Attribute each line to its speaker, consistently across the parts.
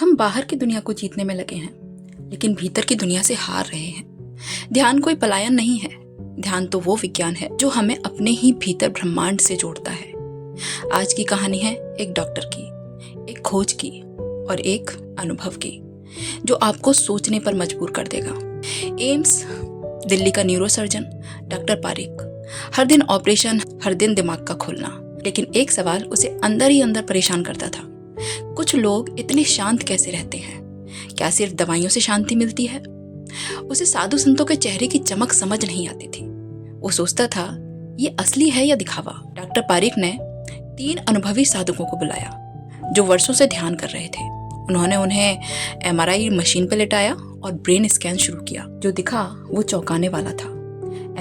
Speaker 1: हम बाहर की दुनिया को जीतने में लगे हैं, लेकिन भीतर की दुनिया से हार रहे हैं। ध्यान कोई पलायन नहीं है। ध्यान तो वो विज्ञान है जो हमें अपने ही भीतर ब्रह्मांड से जोड़ता है। आज की कहानी है एक डॉक्टर की, एक खोज की और एक अनुभव की, जो आपको सोचने पर मजबूर कर देगा। एम्स दिल्ली का न्यूरोसर्जन डॉक्टर पारिक, हर दिन ऑपरेशन, हर दिन दिमाग का खुलना, लेकिन एक सवाल उसे अंदर ही अंदर परेशान करता था। कुछ लोग इतने शांत कैसे रहते हैं? क्या सिर्फ दवाइयों से शांति मिलती है? उसे साधु संतों के चेहरे की चमक समझ नहीं आती थी। वो सोचता था, ये असली है या दिखावा? डॉक्टर पारिक ने 3 अनुभवी साधकों को बुलाया जो वर्षों से ध्यान कर रहे थे। उन्होंने उन्हें MRI मशीन पर लेटाया और ब्रेन स्कैन शुरू किया। जो दिखा वो चौंकाने वाला था।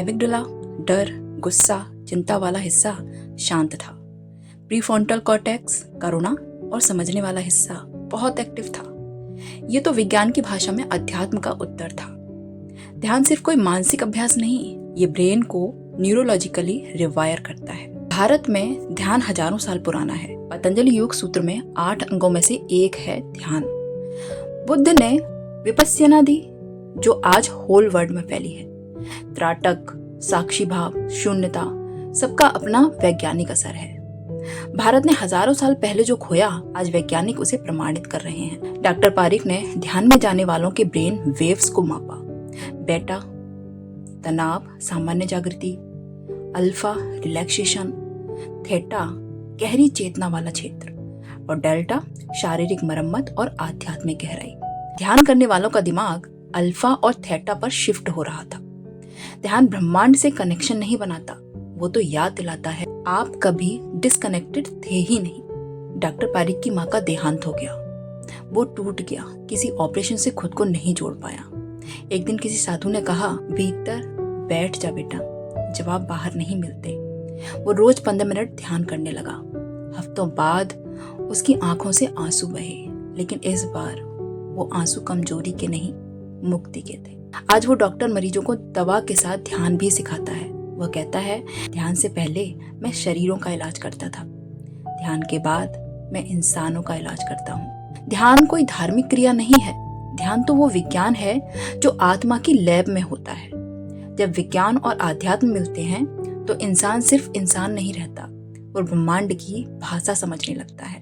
Speaker 1: एमिगडाला, डर, गुस्सा, चिंता वाला हिस्सा शांत था। प्रीफ्रंटल कॉर्टेक्स, करुणा और समझने वाला हिस्सा बहुत एक्टिव था। ये तो विज्ञान की भाषा में अध्यात्म का उत्तर था। ध्यान सिर्फ कोई मानसिक अभ्यास नहीं, ये ब्रेन को न्यूरोलॉजिकली रिवायर करता है। भारत में ध्यान हजारों साल पुराना है। पतंजलि योग सूत्र में 8 अंगों में से एक है ध्यान। बुद्ध ने विपस्यना दी, जो आज होल वर्ल्ड में फैली है। त्राटक, साक्षी भाव, शून्यता, सबका अपना वैज्ञानिक असर है। भारत ने हजारों साल पहले जो खोया, आज वैज्ञानिक उसे प्रमाणित कर रहे हैं। डॉक्टर पारिक ने ध्यान में जाने वालों के ब्रेन वेव्स को मापा। बेटा तनाव, सामान्य जागृति, अल्फा रिलैक्सेशन, थीटा गहरी चेतना वाला क्षेत्र और डेल्टा शारीरिक मरम्मत और आध्यात्मिक गहराई। ध्यान करने वालों का दिमाग अल्फा और थीटा पर शिफ्ट हो रहा था। ध्यान ब्रह्मांड से कनेक्शन नहीं बनाता, वो तो याद दिलाता है आप कभी डिस्कनेक्टेड थे ही नहीं। डॉक्टर पारिक की माँ का देहांत हो गया। वो टूट गया, किसी ऑपरेशन से खुद को नहीं जोड़ पाया। एक दिन किसी साधु ने कहा, भीतर बैठ जा बेटा, जवाब बाहर नहीं मिलते। वो रोज 15 मिनट ध्यान करने लगा। हफ्तों बाद उसकी आंखों से आंसू बहे, लेकिन इस बार वो आंसू कमजोरी के नहीं, मुक्ति के थे। आज वो डॉक्टर मरीजों को दवा के साथ ध्यान भी सिखाता है। वह कहता है, ध्यान से पहले मैं शरीरों का इलाज करता था, ध्यान के बाद मैं इंसानों का इलाज करता हूँ। ध्यान कोई धार्मिक क्रिया नहीं है। ध्यान तो वो विज्ञान है जो आत्मा की लैब में होता है। जब विज्ञान और आध्यात्म मिलते हैं तो इंसान सिर्फ इंसान नहीं रहता, वो ब्रह्मांड की भाषा समझने लगता है।